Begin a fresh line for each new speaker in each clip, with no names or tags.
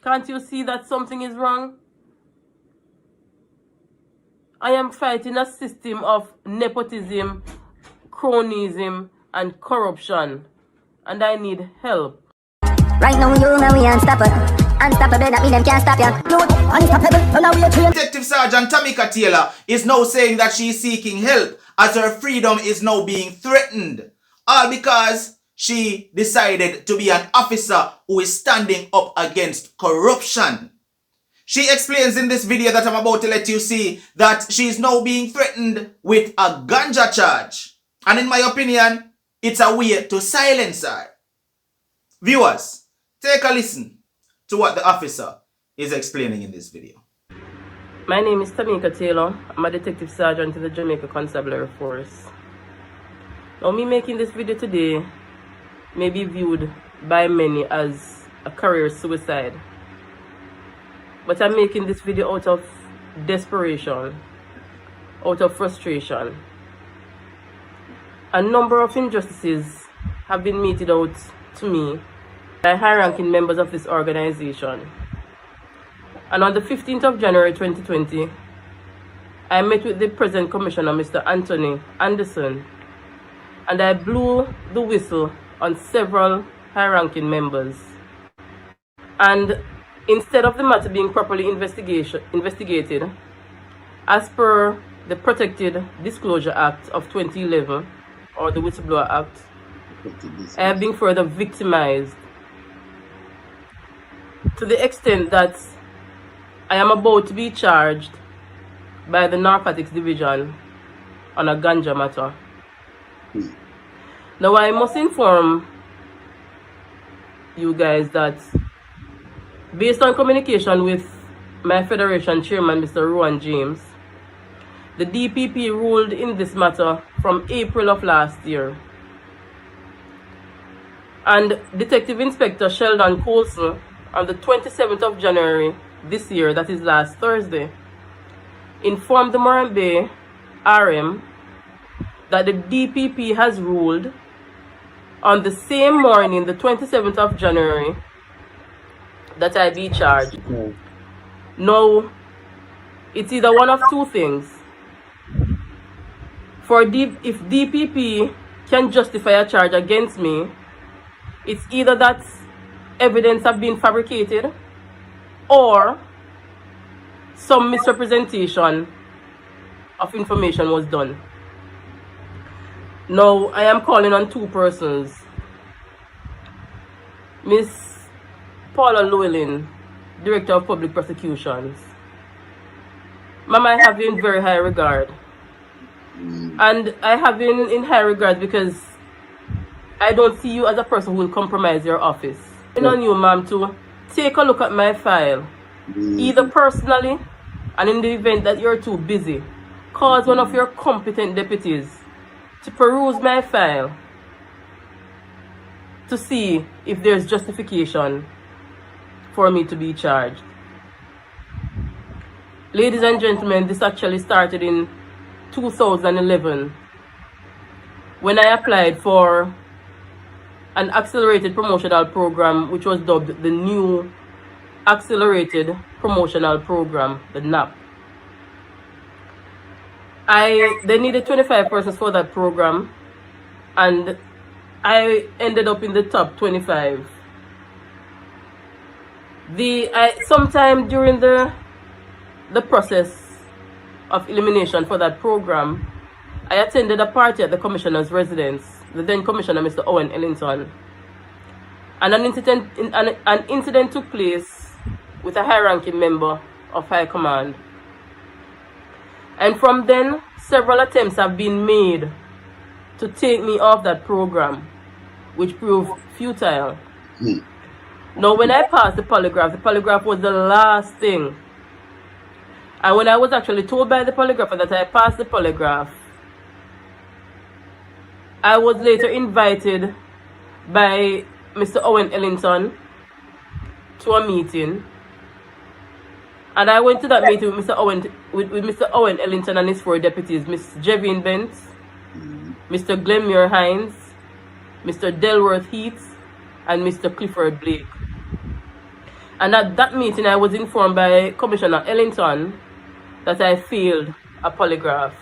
Can't you see that something is wrong? I am fighting a system of nepotism, cronyism, and corruption, and I need help.
Right now you know we unstoppable. Unstoppable, that mean them can't stop ya. You unstoppable, now we are trained.
Detective Sergeant Jamaica Taylor is now saying that she is seeking help as her freedom is now being threatened. All because she decided to be an officer who is standing up against corruption. She explains in this video that I'm about to let you see that she is now being threatened with a ganja charge. And in my opinion, it's a way to silence her. Viewers, take a listen to what the officer is explaining in this video.
My name is Jamaica Taylor. I'm a detective sergeant in the Jamaica Constabulary Force. Now, me making this video today may be viewed by many as a career suicide. But I'm making this video out of desperation, out of frustration. A number of injustices have been meted out to me by high-ranking members of this organization. And on the 15th of January 2020, I met with the present commissioner, Mr. Anthony Anderson, and I blew the whistle on several high-ranking members. And instead of the matter being properly investigated, as per the Protected Disclosure Act of 2011, or the Whistleblower Act, I have been further victimized to the extent that I am about to be charged by the Narcotics Division on a ganja matter. Now, I must inform you guys that based on communication with my Federation Chairman, Mr. Rowan James, the DPP ruled in this matter from April of last year. And Detective Inspector Sheldon Colson, on the 27th of January this year, that is last Thursday, informed the Moran Bay RM that the DPP has ruled on the same morning, the 27th of January, that I be charged. Now, it's either one of two things. If DPP can justify a charge against me, it's either that evidence have been fabricated or some misrepresentation of information was done. Now, I am calling on two persons. Miss Paula Llewellyn, Director of Public Prosecutions. Mama, I have you in very high regard. And I have you in high regard because I don't see you as a person who will compromise your office. And on you, ma'am, to take a look at my file, either personally, and in the event that you're too busy, cause one of your competent deputies to peruse my file to see if there's justification for me to be charged. Ladies and gentlemen, this actually started in 2011 when I applied for an accelerated promotional program which was dubbed the New Accelerated Promotional Program, the NAP. They needed 25 persons for that program, and I ended up in the top 25. Sometime during the process of elimination for that program, I attended a party at the commissioner's residence, the then commissioner, Mr. Owen Ellington, and an incident took place with a high-ranking member of High Command. And from then, several attempts have been made to take me off that program, which proved futile. Now, when I passed the polygraph was the last thing. And when I was actually told by the polygrapher that I passed the polygraph, I was later invited by Mr. Owen Ellington to a meeting. And I went to that meeting with Mr. Owen Ellington and his four deputies, Miss Jevin Bent, Mr. Glenmuir Hines, Mr. Delworth Heath, and Mr. Clifford Blake. And at that meeting, I was informed by Commissioner Ellington that I failed a polygraph.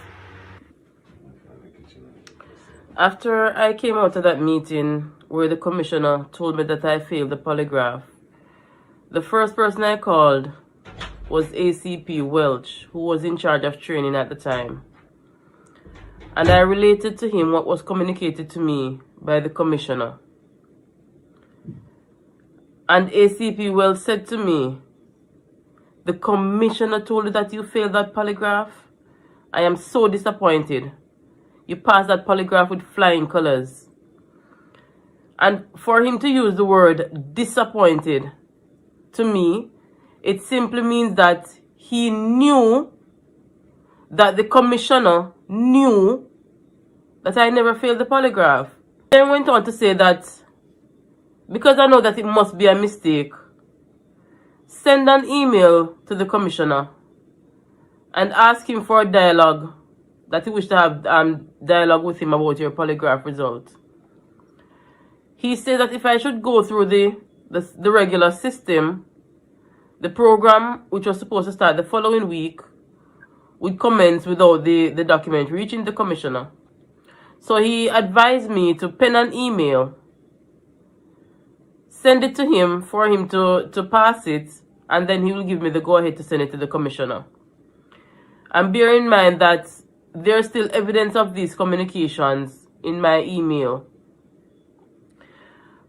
After I came out of that meeting where the commissioner told me that I failed the polygraph, the first person I called was ACP Welch, who was in charge of training at the time. And I related to him what was communicated to me by the commissioner. And ACP Welch said to me, "The commissioner told you that you failed that polygraph? I am so disappointed. You passed that polygraph with flying colors." And for him to use the word disappointed, to me, it simply means that he knew that the commissioner knew that I never failed the polygraph. Then went on to say that because I know that it must be a mistake, send an email to the commissioner and ask him for a dialogue, that he wished to have dialogue with him about your polygraph result. He said that if I should go through the regular system, the program, which was supposed to start the following week, would commence without the document reaching the commissioner. So he advised me to pen an email, send it to him for him to pass it, and then he will give me the go-ahead to send it to the commissioner. And bear in mind that there's still evidence of these communications in my email.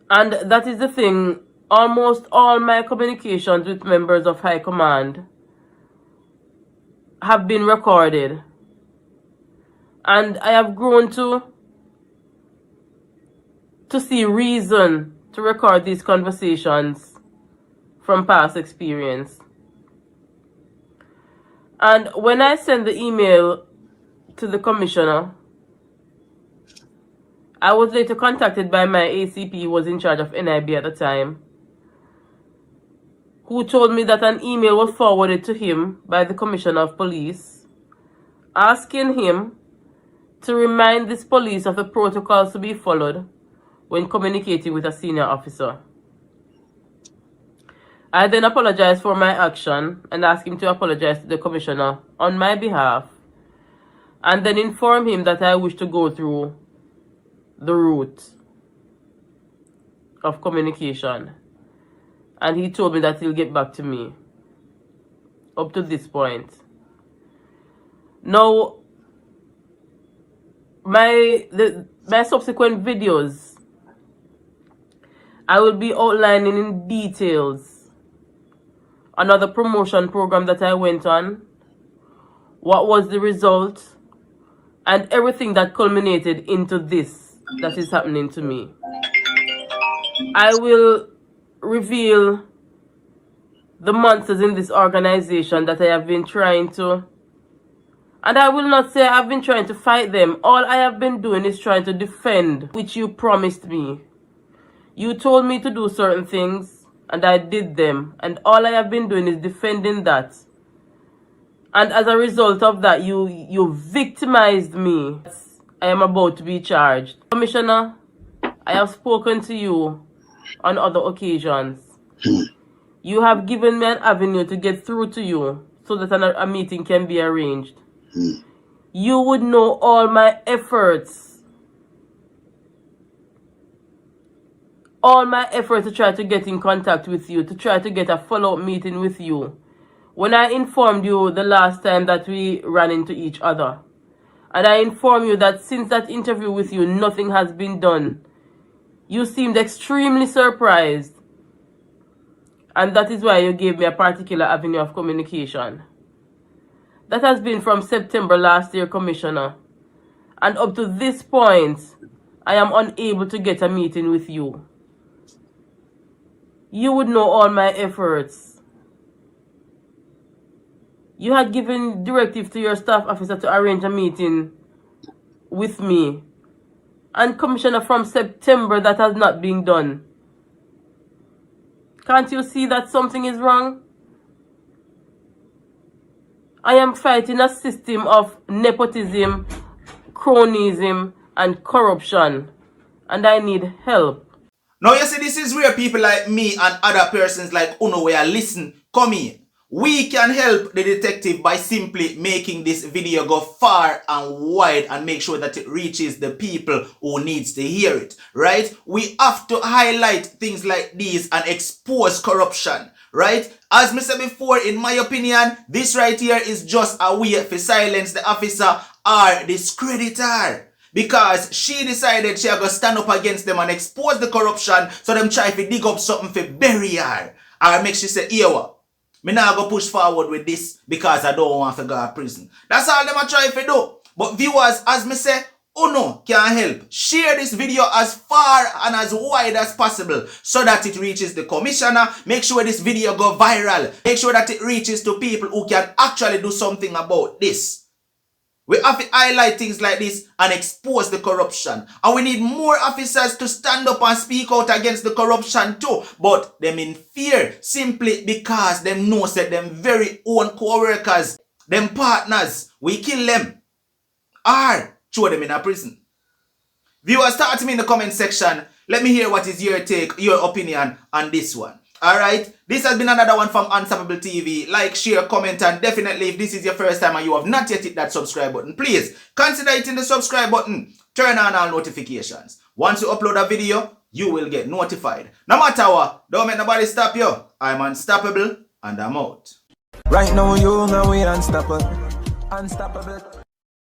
And that is the thing, almost all my communications with members of High Command have been recorded. And I have grown to see reason to record these conversations from past experience. And when I sent the email to the commissioner, I was later contacted by my ACP, who was in charge of NIB at the time, who told me that an email was forwarded to him by the Commissioner of Police, asking him to remind this police of the protocols to be followed when communicating with a senior officer. I then apologized for my action and asked him to apologize to the commissioner on my behalf, and then inform him that I wish to go through the route of communication. And he told me that he'll get back to me up to this point. Now, my subsequent videos, I will be outlining in details another promotion program that I went on, what was the result, and everything that culminated into this that is happening to me. I will reveal the monsters in this organization that I have been trying to, and I will not say I've been trying to fight them. All I have been doing is trying to defend, which you promised me. You told me to do certain things, and I did them, and all I have been doing is defending that. And as a result of that, you victimized me. I am about to be charged. Commissioner, I have spoken to you on other occasions. You have given me an avenue to get through to you so that a meeting can be arranged. You would know all my efforts. All my efforts to try to get in contact with you, to try to get a follow-up meeting with you. When I informed you the last time that we ran into each other, and I informed you that since that interview with you, nothing has been done, you seemed extremely surprised. And that is why you gave me a particular avenue of communication. That has been from September last year, Commissioner. And up to this point, I am unable to get a meeting with you. You would know all my efforts. You had given directive to your staff officer to arrange a meeting with me. And Commissioner, from September, that has not been done. Can't you see that something is wrong? I am fighting a system of nepotism, cronyism, and corruption. And I need help.
Now you see, this is where people like me and other persons like Uno where listen come in. We can help the detective by simply making this video go far and wide and make sure that it reaches the people who needs to hear it, right? We have to highlight things like these and expose corruption, right? As I said before, in my opinion, this right here is just a way to silence the officer or discredit her. Because she decided she going to stand up against them and expose the corruption, so them try to dig up something for bury her. Or make she say, "Here what? Me now go push forward with this because I don't want to go to prison." That's all them a try to do. But viewers, as me say, Uno can help. Share this video as far and as wide as possible so that it reaches the commissioner. Make sure this video go viral. Make sure that it reaches to people who can actually do something about this. We have to highlight things like this and expose the corruption. And we need more officers to stand up and speak out against the corruption too. But them in fear simply because them know that them very own co-workers, them partners, we kill them or throw them in a prison. Viewers, start me in the comment section. Let me hear what is your take, your opinion on this one. Alright, this has been another one from Unstoppable TV. Like, share, comment, and definitely if this is your first time and you have not yet hit that subscribe button, please consider hitting the subscribe button. Turn on all notifications. Once you upload a video, you will get notified. No matter what, don't make nobody stop you. I'm unstoppable and I'm out.
Right now you know we unstoppable. Unstoppable.